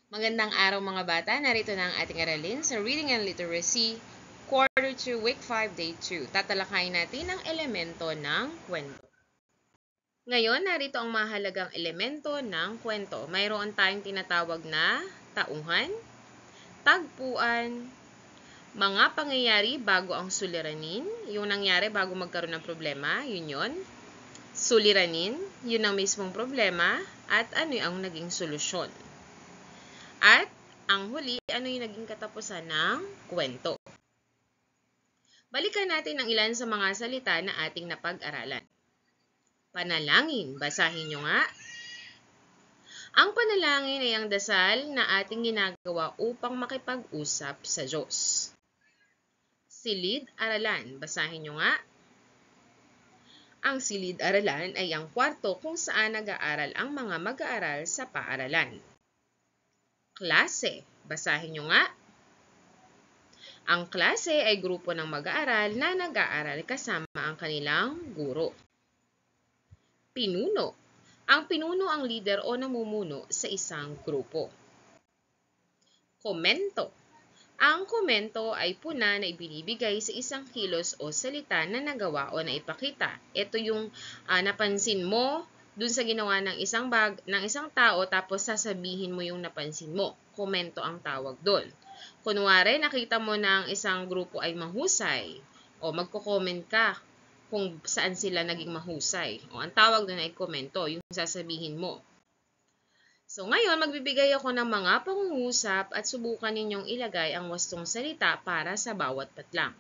Magandang araw mga bata, narito na ang ating aralin sa Reading and Literacy, Quarter 2, Week 5, Day 2. Tatalakayin natin ang elemento ng kwento. Ngayon, narito ang mahalagang elemento ng kwento. Mayroon tayong tinatawag na tauhan, tagpuan, mga pangyayari bago ang suliranin, yung nangyari bago magkaroon ng problema, yun. Suliranin, yun ang mismong problema, at ano ang naging solusyon. At ang huli, ano yung naging katapusan ng kwento. Balikan natin ang ilan sa mga salita na ating napag-aralan. Panalangin, basahin nyo nga. Ang panalangin ay ang dasal na ating ginagawa upang makipag-usap sa Diyos. Silid-aralan, basahin nyo nga. Ang silid-aralan ay ang kwarto kung saan nag-aaral ang mga mag-aaral sa paaralan. Klase, basahin nyo nga. Ang klase ay grupo ng mag-aaral na nag-aaral kasama ang kanilang guro. Pinuno. Ang pinuno ang leader o namumuno sa isang grupo. Komento. Ang komento ay puna na ibinibigay sa isang kilos o salita na nagawa o naipakita. Ito yung napansin mo dun sa ginawa ng isang tao tapos sasabihin mo yung napansin mo. Komento ang tawag doon. Kunwari, nakita mo na ang isang grupo ay mahusay o magko-comment ka kung saan sila naging mahusay. O ang tawag doon ay komento, yung sasabihin mo. So ngayon, magbibigay ako ng mga pangungusap at subukan ninyong ilagay ang wastong salita para sa bawat patlang.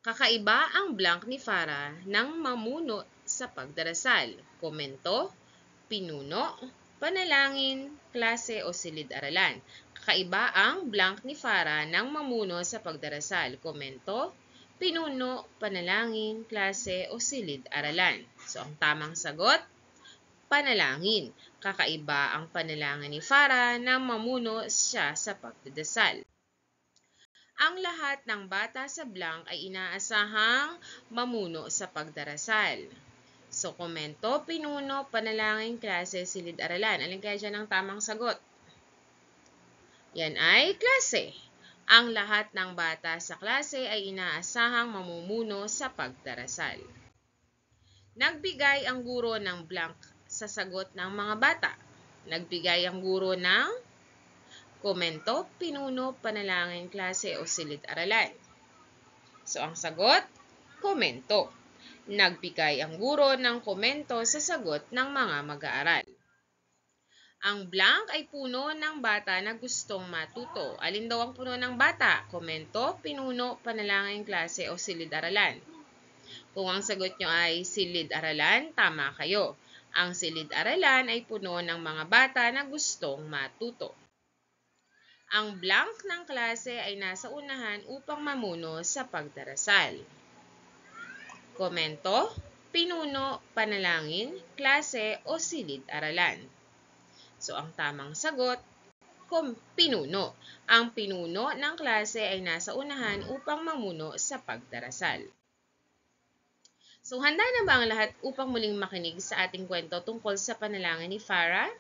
Kakaiba ang blank ni Farah ng mamuno sa pagdarasal. Komento, pinuno, panalangin, klase o silid-aralan. Kakaiba ang blank ni Farah ng mamuno sa pagdarasal. Komento, pinuno, panalangin, klase o silid-aralan. So ang tamang sagot, panalangin. Kakaiba ang panalangin ni Farah nang mamuno siya sa pagdadasal. Ang lahat ng bata sa blank ay inaasahang mamuno sa pagdarasal. So, komento, pinuno, panalangin, klase, silid-aralan. Alin kaya dyan ang tamang sagot? Yan ay klase. Ang lahat ng bata sa klase ay inaasahang mamumuno sa pagdarasal. Nagbigay ang guro ng blank sa sagot ng mga bata. Nagbigay ang guro ng komento, pinuno, panalangin, klase o silid-aralan. So, ang sagot, komento. Nagbigay ang guro ng komento sa sagot ng mga mag-aaral. Ang blank ay puno ng bata na gustong matuto. Alin daw ang puno ng bata? Komento, pinuno, panalangin, klase o silid-aralan. Kung ang sagot nyo ay silid-aralan, tama kayo. Ang silid-aralan ay puno ng mga bata na gustong matuto. Ang blank ng klase ay nasa unahan upang mamuno sa pagdarasal. Komento, pinuno, panalangin, klase o silid-aralan. So, ang tamang sagot, pinuno. Ang pinuno ng klase ay nasa unahan upang mamuno sa pagdarasal. So, handa na ba ang lahat upang muling makinig sa ating kwento tungkol sa panalangin ni Farah?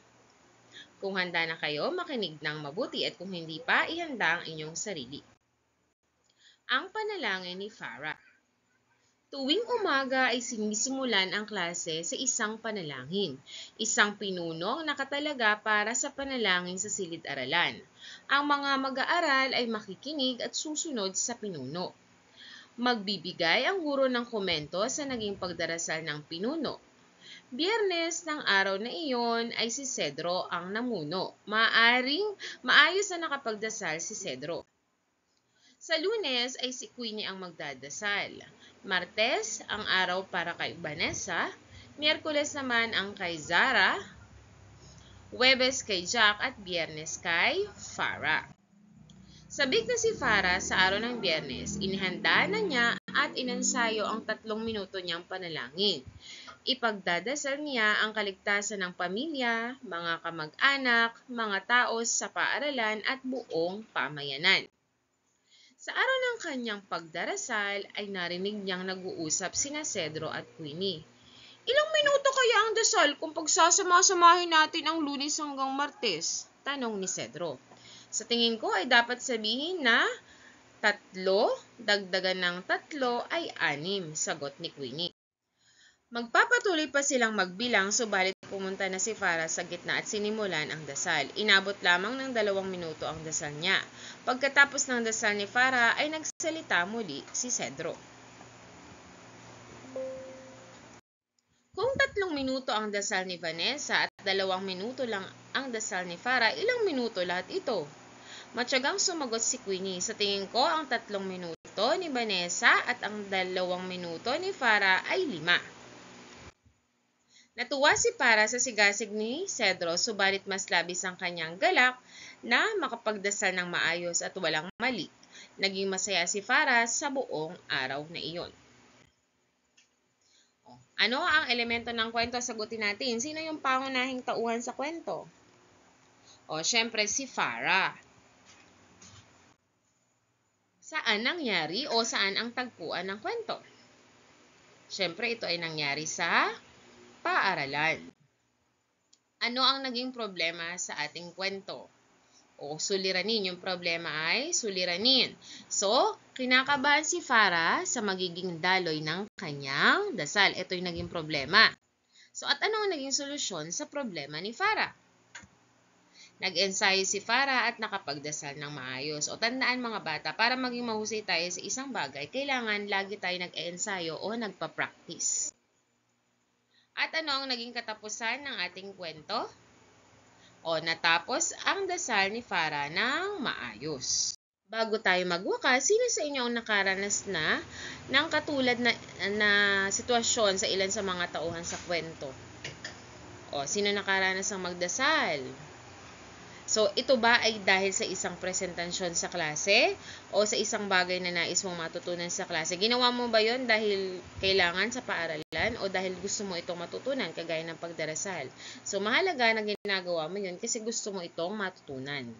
Kung handa na kayo, makinig ng mabuti at kung hindi pa, ihanda ang inyong sarili. Ang panalangin ni Farah. Tuwing umaga ay sinisimulan ang klase sa isang panalangin. Isang pinuno ang nakatalaga para sa panalangin sa silid-aralan. Ang mga mag-aaral ay makikinig at susunod sa pinuno. Magbibigay ang guro ng komento sa naging pagdarasal ng pinuno. Biyernes ng araw na iyon ay si Cedro ang namuno. Maayos na nakapagdasal si Cedro. Sa Lunes ay si Queenie ang magdadasal. Martes ang araw para kay Vanessa. Miyerkules naman ang kay Zara. Huwebes kay Jack at Biyernes kay Farah. Sabik na si Farah sa araw ng Biyernes, inihanda na niya at inensayo ang 3 minuto niyang panalangin. Ipagdadasal niya ang kaligtasan ng pamilya, mga kamag-anak, mga tao sa paaralan at buong pamayanan. Sa araw ng kanyang pagdarasal ay narinig niyang nag-uusap sina Cedro at Queenie. Ilang minuto kaya ang dasal kung pagsasama-samahin natin ang Lunes hanggang Martes? Tanong ni Cedro. Sa tingin ko ay dapat sabihin na 3, dagdagan ng 3 ay 6, sagot ni Queenie. Magpapatuloy pa silang magbilang subalit pumunta na si Farah sa gitna at sinimulan ang dasal. Inabot lamang ng 2 minuto ang dasal niya. Pagkatapos ng dasal ni Farah ay nagsalita muli si Cedro. Kung 3 minuto ang dasal ni Vanessa at 2 minuto lang ang dasal ni Farah, ilang minuto lahat ito? Matyagang sumagot si Queenie. Sa tingin ko, ang 3 minuto ni Vanessa at ang 2 minuto ni Farah ay 5. Natuwa si Farah sa sigasig ni Cedro, subalit mas labis ang kanyang galak na makapagdasal ng maayos at walang mali. Naging masaya si Farah sa buong araw na iyon. Ano ang elemento ng kwento? Sagutin natin. Sino yung pangunahing tauhan sa kwento? Syempre si Farah. Saan nangyari o saan ang tagpuan ng kwento? Syempre ito ay nangyari sa paaralan. Ano ang naging problema sa ating kwento? Suliranin. Yung problema ay suliranin. So, kinakabahan si Farah sa magiging daloy ng kanyang dasal. Ito yung naging problema. So, at ano ang naging solusyon sa problema ni Farah? Nag-ensayo si Farah at nakapagdasal ng maayos. Tandaan mga bata, para maging mahusay tayo sa isang bagay, kailangan lagi tayo nag-ensayo o nagpa-practice. At ano ang naging katapusan ng ating kwento? Natapos ang dasal ni Farah ng maayos. Bago tayo magwakas, sino sa inyo ang nakaranas na ng katulad na sitwasyon sa ilan sa mga tauhan sa kwento? Sino nakaranas ng magdasal? So, ito ba ay dahil sa isang presentasyon sa klase o sa isang bagay na nais mong matutunan sa klase? Ginawa mo ba yon dahil kailangan sa paaralan o dahil gusto mo itong matutunan kagaya ng pagdarasal? So, mahalaga na ginagawa mo yun kasi gusto mo itong matutunan.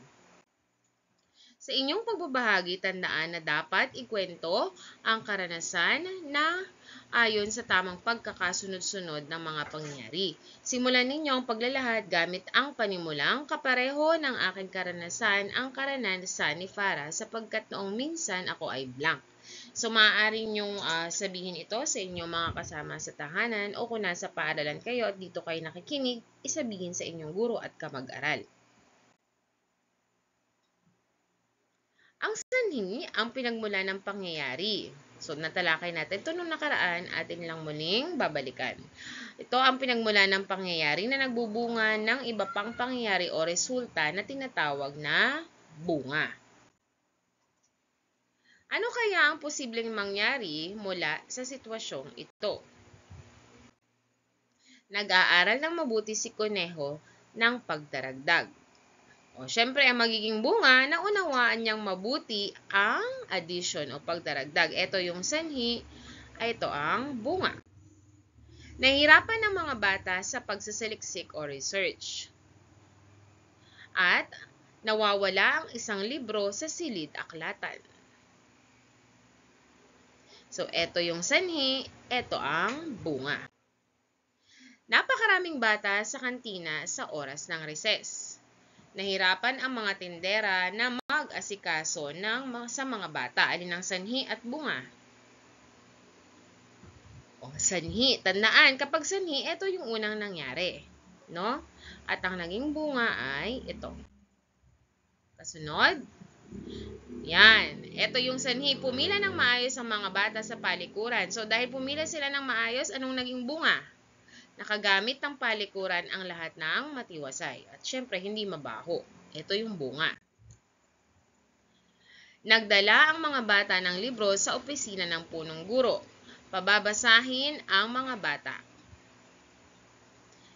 Sa inyong pagbabahagi, tandaan na dapat ikwento ang karanasan na ayon sa tamang pagkakasunod-sunod ng mga pangyayari. Simulan ninyo ang paglalahad gamit ang panimulang kapareho ng aking karanasan ang karanasan ni Farah sapagkat noong minsan ako ay blank. So, maaari nyong sabihin ito sa inyong mga kasama sa tahanan o kung nasa paaralan kayo at dito kayo nakikinig, isabihin sa inyong guro at kamag-aral. Ang sanhi ang pinagmula ng pangyayari. So, natalakay natin ito nung nakaraan, atin lang muling babalikan. Ito ang pinagmula ng pangyayari na nagbubunga ng iba pang pangyayari o resulta na tinatawag na bunga. Ano kaya ang posibleng mangyari mula sa sitwasyong ito? Nag-aaral ng mabuti si Kuneho ng pagdaragdag. Syempre, ang magiging bunga, naunawaan niyang mabuti ang addition o pagdaragdag. Ito yung sanhi, ito ang bunga. Nahihirapan ng mga bata sa pagsasaliksik o research. At nawawala ang isang libro sa silid-aklatan. So, ito yung sanhi, ito ang bunga. Napakaraming bata sa kantina sa oras ng recess. Nahirapan ang mga tindera na mag-asikaso sa mga bata. Alin ang sanhi at bunga? Sanhi. Tandaan, kapag sanhi, ito yung unang nangyari. No? At ang naging bunga ay ito. Kasunod. Yan. Ito yung sanhi. Pumila ng maayos ang mga bata sa palikuran. So, dahil pumila sila ng maayos, anong naging bunga? Nakagamit ng palikuran ang lahat ng matiwasay. At syempre, hindi mabaho. Ito yung bunga. Nagdala ang mga bata ng libro sa opisina ng punong guro. Pababasahin ang mga bata.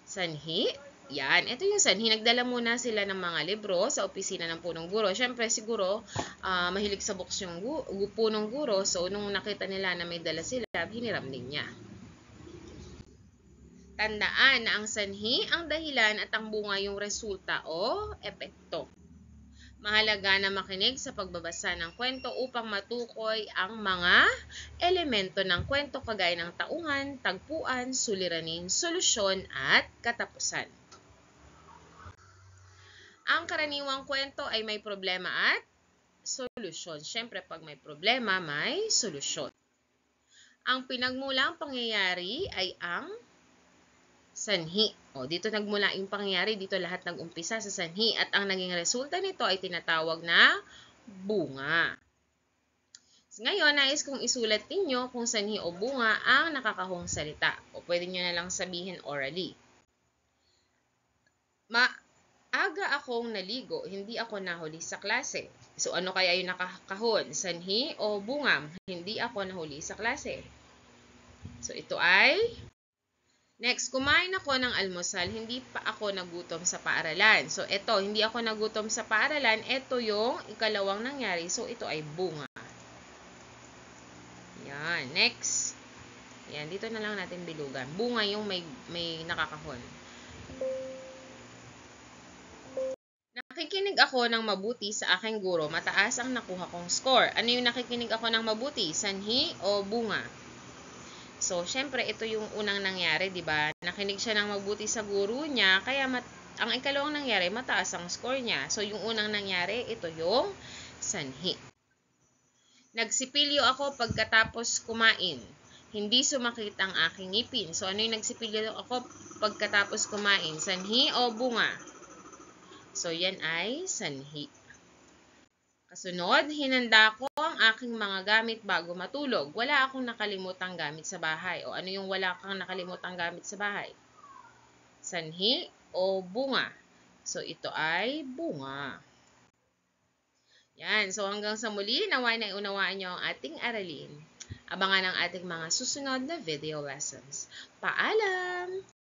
Sanhi. Yan. Ito yung sanhi. Nagdala muna sila ng mga libro sa opisina ng punong guro. Syempre, siguro, mahilig sa books yung punong guro. So, nung nakita nila na may dala sila, hiniram din niya. Tandaan na ang sanhi ang dahilan at ang bunga yung resulta o epekto. Mahalaga na makinig sa pagbabasa ng kwento upang matukoy ang mga elemento ng kwento kagaya ng tauhan, tagpuan, suliranin, solusyon at katapusan. Ang karaniwang kwento ay may problema at solusyon. Siyempre, pag may problema, may solusyon. Ang pinagmulang pangyayari ay ang sanhi. Dito nagmula yung pangyayari, dito lahat nag-umpisa sa sanhi at ang naging resulta nito ay tinatawag na bunga. Ngayon, nais kong isulat ninyo kung sanhi o bunga ang nakakahong salita. O pwede nyo na lang sabihin orally. Maaga akong naligo, hindi ako nahuli sa klase. So, ano kaya yung nakakahon? Sanhi o bunga? Hindi ako nahuli sa klase. So, ito ay... Next, kumain ako ng almusal, hindi pa ako nagutom sa paaralan. So, ito, hindi ako nagutom sa paaralan. Ito yung ikalawang nangyari. So, ito ay bunga. Yan. Next. Yan. Dito na lang natin bilugan. Bunga yung may nakakahon. Nakikinig ako ng mabuti sa aking guro. Mataas ang nakuha kong score. Ano yung nakikinig ako ng mabuti? Sanhi o bunga? So, syempre, ito yung unang nangyari, di ba? Nakinig siya ng mabuti sa guro niya, kaya ang ikalawang nangyari, mataas ang score niya. So, yung unang nangyari, ito yung sanhi. Nagsipilyo ako pagkatapos kumain. Hindi sumakit ang aking ngipin. So, ano yung nagsipilyo ako pagkatapos kumain? Sanhi o bunga? So, yan ay sanhi. Kasunod, hinanda ko ang aking mga gamit bago matulog. Wala akong nakalimutang gamit sa bahay. O ano yung wala kang nakalimutang gamit sa bahay? Sanhi o bunga? So, ito ay bunga. Yan. So, hanggang sa muli, naway na unawaan nyo ang ating aralin. Abangan ang ating mga susunod na video lessons. Paalam!